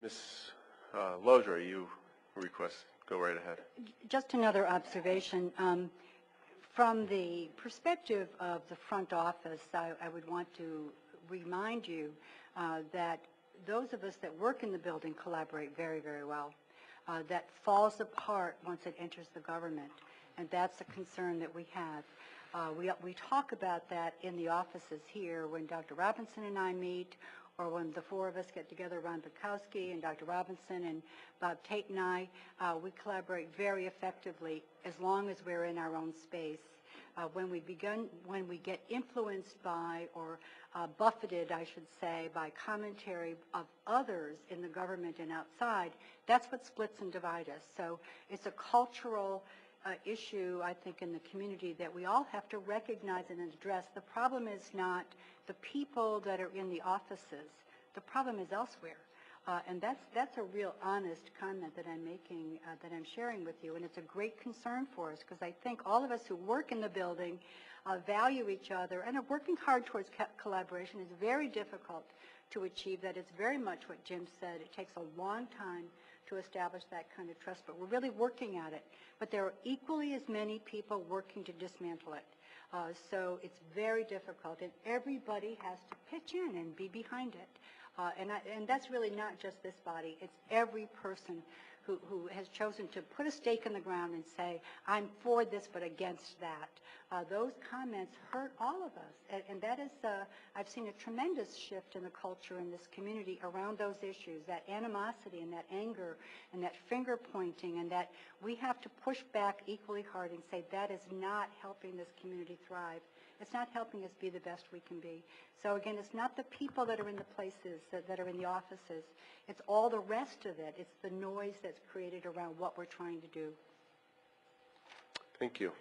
Ms. Llodra, you request, go right ahead. Just another observation. From the perspective of the front office, I would want to remind you that those of us that work in the building collaborate very, very well. That falls apart once it enters the government, and that's a concern that we have. We talk about that in the offices here when Dr. Robinson and I meet, or when the four of us get together, Ron Bukowski and Dr. Robinson and Bob Tate and I, we collaborate very effectively as long as we're in our own space. When we get influenced by or buffeted, I should say, by commentary of others in the government and outside, that's what splits and divides us. So it's a cultural issue, I think, in the community that we all have to recognize and address. The problem is not the people that are in the offices. The problem is elsewhere. And that's a real honest comment that I'm making, that I'm sharing with you, and it's a great concern for us because I think all of us who work in the building value each other and are working hard towards collaboration. It's very difficult to achieve that. It's very much what Jim said. It takes a long time to establish that kind of trust, but we're really working at it. But there are equally as many people working to dismantle it. So it's very difficult, and everybody has to pitch in and be behind it. And that's really not just this body. It's every person who has chosen to put a stake in the ground and say, I'm for this but against that. Those comments hurt all of us. And that is, I've seen a tremendous shift in the culture in this community around those issues, that animosity and that anger and that finger pointing, and that we have to push back equally hard and say that is not helping this community thrive. It's not helping us be the best we can be. So again, it's not the people that are in the places, that are in the offices. It's all the rest of it. It's the noise that's created around what we're trying to do. Thank you.